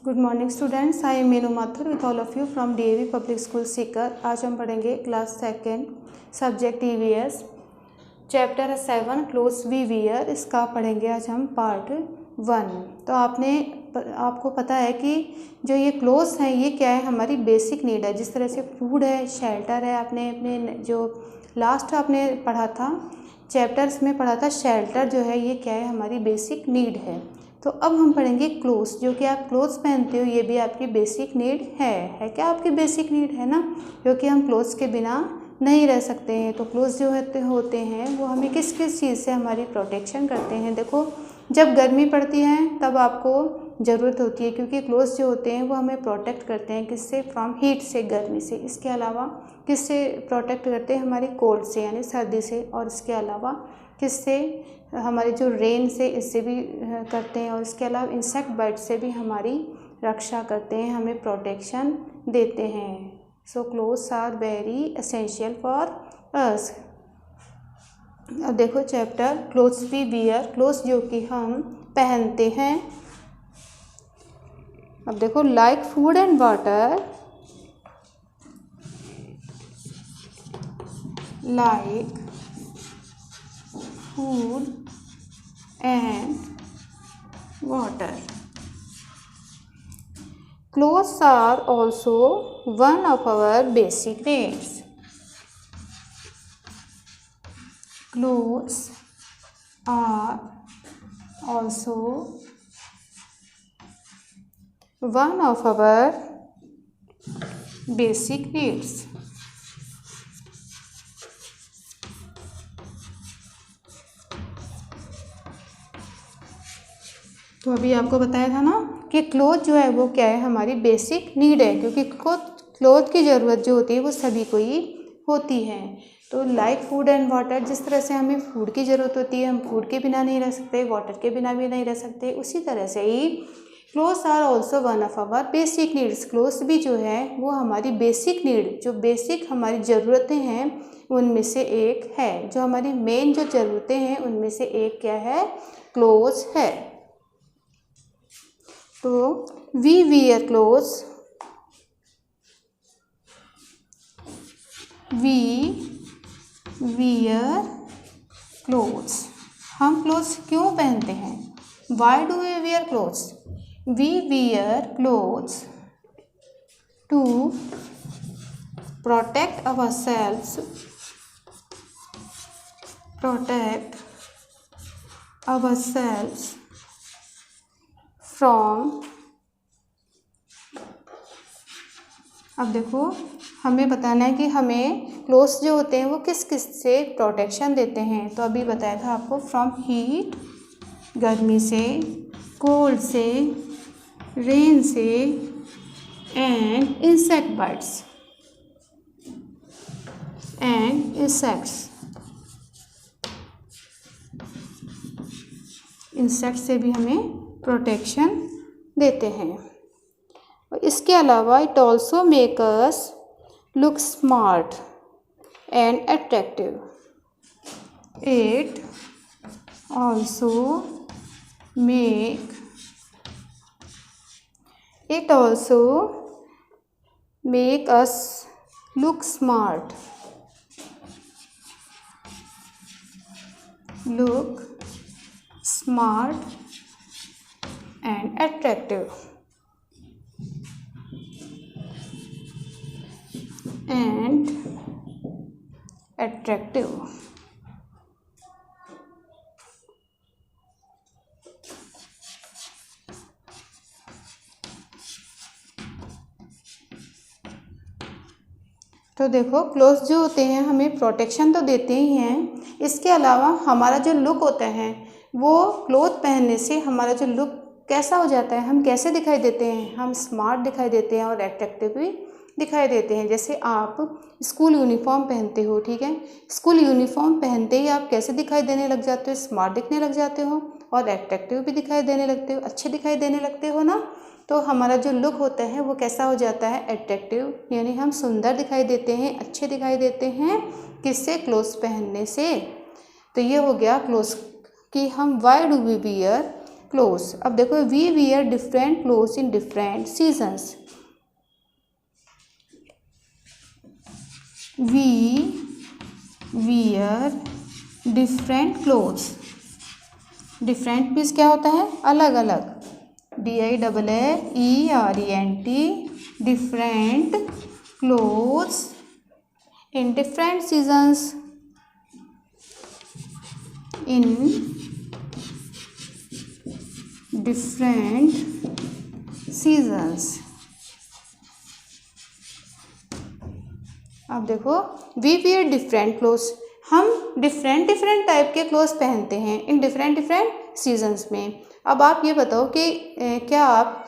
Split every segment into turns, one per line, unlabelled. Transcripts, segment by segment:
Good morning students, I am Meenu Mathur with all of you from DAV public school Sikar. आज हम पढ़ेंगे class second subject EVS chapter 7 clothes we wear. इसका पढ़ेंगे आज हम पार्ट 1। तो आपको पता है कि जो ये क्लोथ्स हैं ये क्या है, हमारी बेसिक नीड है। जिस तरह से फूड है, शेल्टर है, आपने अपने जो लास्ट आपने पढ़ा था चैप्टर्स में पढ़ा था, शेल्टर जो है ये क्या है, हमारी बेसिक नीड है। तो अब हम पढ़ेंगे क्लोथ्स। जो कि आप क्लोथ्स पहनते हो ये भी आपकी बेसिक नीड है क्या आपकी बेसिक नीड है ना, क्योंकि हम क्लोथ्स के बिना नहीं रह सकते हैं। तो क्लोथ्स जो होते हैं वो हमें किस किस चीज़ से हमारी प्रोटेक्शन करते हैं। देखो, जब गर्मी पड़ती है तब आपको ज़रूरत होती है, क्योंकि क्लोथ्स जो होते हैं वो हमें प्रोटेक्ट करते हैं किससे, फ्रॉम हीट से, गर्मी से। इसके अलावा किससे प्रोटेक्ट करते हैं, हमारी कोल्ड से यानी सर्दी से। और इसके अलावा किससे, हमारे जो रेन से, इससे भी करते हैं। और इसके अलावा इंसेक्ट बाइट से भी हमारी रक्षा करते हैं, हमें प्रोटेक्शन देते हैं। So clothes are very essential for us. अब देखो chapter clothes we wear, clothes जो कि हम पहनते हैं। अब देखो, like food and water, like food and water. Clothes are also one of our basic needs. Clothes are also one of our basic needs. तो अभी आपको बताया था ना कि क्लोथ जो है वो क्या है, हमारी बेसिक नीड है, क्योंकि क्लोथ की ज़रूरत जो होती है वो सभी को ही होती है। तो लाइक फूड एंड वाटर, जिस तरह से हमें फूड की ज़रूरत होती है, हम फूड के बिना नहीं रह सकते, वाटर के बिना भी नहीं रह सकते, उसी तरह से ही clothes are also one of our basic needs. Clothes भी जो है वो हमारी बेसिक नीड, जो बेसिक हमारी ज़रूरतें हैं उनमें से एक है। जो हमारी मेन जो ज़रूरतें हैं उनमें से एक क्या है, क्लोथ्स है। तो we wear clothes, we wear clothes, हम क्लोथ्स क्यों पहनते हैं, why do we wear clothes, we wear clothes to protect ourselves, protect ourselves from. अब देखो, हमें बताना है कि हमें क्लोथ्स जो होते हैं वो किस किस से प्रोटेक्शन देते हैं। तो अभी बताया था आपको, फ्रॉम हीट, गर्मी से, कोल्ड से, रेन से, and insect bytes, and insect से भी हमें प्रोटेक्शन देते हैं। और इसके अलावा it also make us look smart and attractive. It also make us look smart, and attractive, तो देखो, क्लोथ्स जो होते हैं हमें प्रोटेक्शन तो देते ही हैं, इसके अलावा हमारा जो लुक होता है वो क्लोथ पहनने से हमारा जो लुक कैसा हो जाता है, हम कैसे दिखाई देते हैं, हम स्मार्ट दिखाई देते हैं और अट्रैक्टिव भी दिखाई देते हैं। जैसे आप स्कूल यूनिफॉर्म पहनते हो, ठीक है, स्कूल यूनिफॉर्म पहनते ही आप कैसे दिखाई देने लग जाते हो, स्मार्ट दिखने लग जाते हो और अट्रैक्टिव भी दिखाई देने लगते हो, अच्छे दिखाई देने लगते हो ना। तो हमारा जो लुक होता है वो कैसा हो जाता है, अट्रैक्टिव, यानी हम सुंदर दिखाई देते हैं, अच्छे दिखाई देते हैं, किससे, क्लोथ्स पहनने से। तो ये हो गया क्लोथ्स कि हम why do we wear clothes. अब देखो, we wear different clothes in different seasons. We wear different clothes. Different means क्या होता है? अलग अलग। DIFFERENT, different clothes in different seasons. In different seasons. अब देखो, वी वियर डिफरेंट क्लोथ्स, हम डिफरेंट डिफरेंट टाइप के क्लोथ्स पहनते हैं इन डिफरेंट डिफरेंट सीजन्स में। अब आप ये बताओ कि क्या आप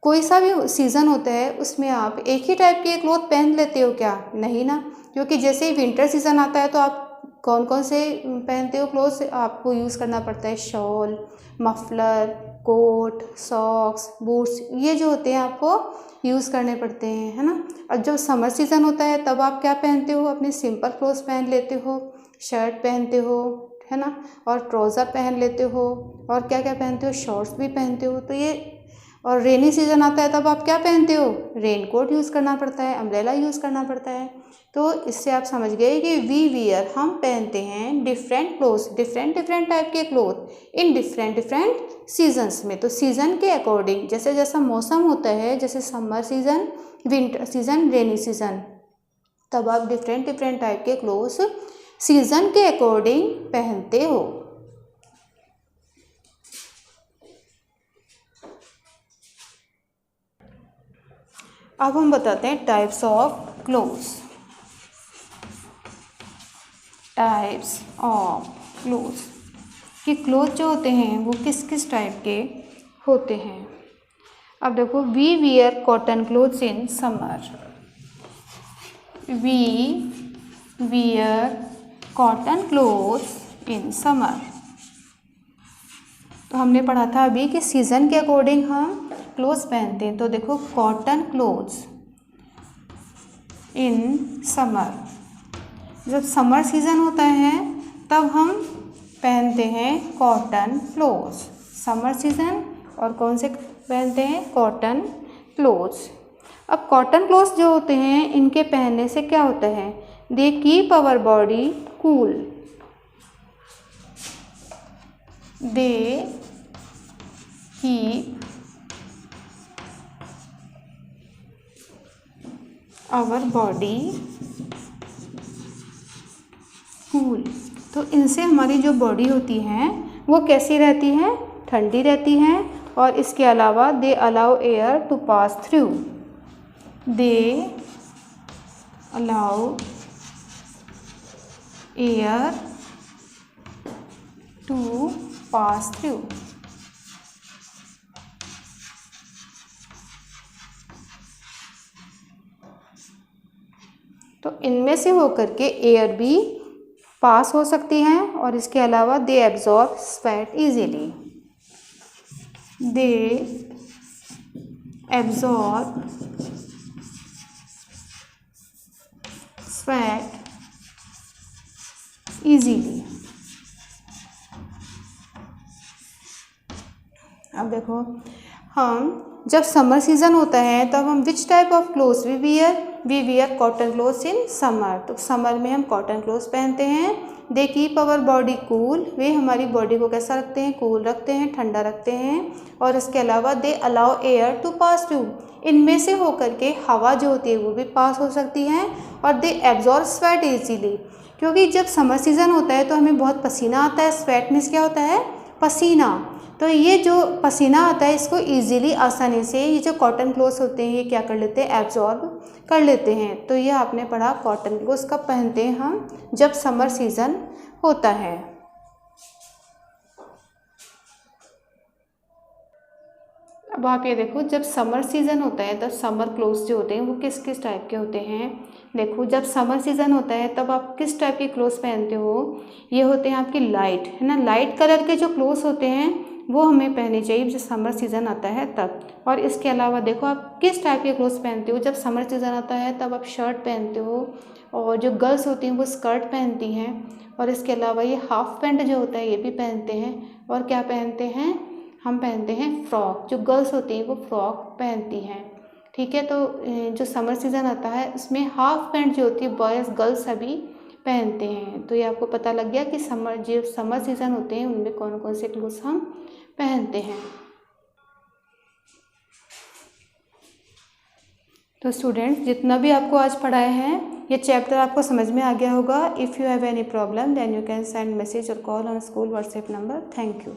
कोई सा भी सीज़न होता है उसमें आप एक ही टाइप के क्लोथ पहन लेते हो क्या? नहीं ना, क्योंकि जैसे ही विंटर सीज़न आता है तो आप कौन कौन से पहनते हो क्लोथ्स? आपको यूज़ करना पड़ता है shawl, muffler, coat, socks, boots, ये जो होते हैं आपको यूज़ करने पड़ते हैं, है ना। और जब समर सीज़न होता है तब आप क्या पहनते हो? अपने सिंपल क्लोथ्स पहन लेते हो, शर्ट पहनते हो, है ना, और ट्राउज़र पहन लेते हो, और क्या क्या पहनते हो? शॉर्ट्स भी पहनते हो। तो ये, और रेनी सीज़न आता है तब आप क्या पहनते हो? रेन कोट यूज़ करना पड़ता है, अम्ब्रेला यूज़ करना पड़ता है। तो इससे आप समझ गए कि वी वियर, हम पहनते हैं different clothes, different different type के cloth in different different seasons में। तो सीज़न के अकॉर्डिंग, जैसे जैसा मौसम होता है, जैसे summer season, winter season, rainy season, तब आप डिफरेंट डिफरेंट टाइप के क्लोथ्स सीज़न के अकॉर्डिंग पहनते हो। अब हम बताते हैं types of clothes. Types of clothes, कि क्लोथ जो होते हैं वो किस किस टाइप के होते हैं। अब देखो, we wear cotton clothes in summer. We wear cotton clothes in summer. तो हमने पढ़ा था अभी कि सीज़न के अकॉर्डिंग हम क्लोथ्स पहनते हैं। तो देखो, कॉटन क्लोथ्स इन समर, जब समर सीज़न होता है तब हम पहनते हैं कॉटन क्लोथ्स, समर सीज़न। और कौन से पहनते हैं? Cotton clothes. अब कॉटन क्लोथ्स जो होते हैं, इनके पहनने से क्या होता है? They keep our body cool. They keep our body cool. तो इनसे हमारी जो बॉडी होती है वो कैसी रहती है? ठंडी रहती है। और इसके अलावा they allow air to pass through. They allow air to pass through. तो इनमें से होकर के एयर भी पास हो सकती हैं, और इसके अलावा they absorb sweat easily. They absorb sweat easily. अब देखो, हम जब समर सीज़न होता है तब हम which type of clothes we wear cotton clothes in summer. तो समर में हम कॉटन क्लोथ्स पहनते हैं। They keep our body cool, वे हमारी बॉडी को कैसा रखते हैं? कूल रखते हैं, ठंडा रखते हैं। और इसके अलावा they allow air to pass through, इनमें से होकर के हवा जो होती है वो भी पास हो सकती है। और दे एब्जॉर्ब स्वेट इजीली, क्योंकि जब समर सीज़न होता है तो हमें बहुत पसीना आता है। स्वेट मीन्स क्या होता है? पसीना। तो ये जो पसीना आता है इसको इजीली, आसानी से ये जो कॉटन क्लोथ्स होते हैं ये क्या कर लेते हैं? एब्जॉर्ब कर लेते हैं। तो ये आपने पढ़ा, कॉटन क्लोथ्स कब पहनते हैं हम? जब समर सीज़न होता है। अब आप ये देखो, जब समर सीज़न होता है तब समर क्लोथ्स जो होते हैं वो किस किस टाइप के होते हैं। देखो, जब समर सीज़न होता है तब आप किस टाइप के क्लोथ्स पहनते हो? ये होते हैं आपकी लाइट, है ना, लाइट कलर के जो क्लोथ्स होते हैं वो हमें पहनने चाहिए जब समर सीज़न आता है तब। और इसके अलावा देखो, आप किस टाइप के क्लोथ्स पहनते हो? जब समर सीज़न आता है तब आप शर्ट पहनते हो, और जो गर्ल्स होती हैं वो स्कर्ट पहनती हैं। और इसके अलावा ये हाफ पैंट जो होता है ये भी पहनते हैं। और क्या पहनते हैं? हम पहनते हैं फ्रॉक। जो गर्ल्स होती हैं वो फ्रॉक पहनती हैं, ठीक है। तो जो समर सीज़न आता है उसमें हाफ पैंट जो होती है बॉयज़ गर्ल्स सभी पहनते हैं। तो ये आपको पता लग गया कि समर सीज़न होते हैं उनमें कौन कौन से क्लोथ्स हम पहनते हैं। तो स्टूडेंट्स, जितना भी आपको आज पढ़ाए हैं ये चैप्टर आपको समझ में आ गया होगा। If you have any problem then you can send message और call on school WhatsApp number. Thank you.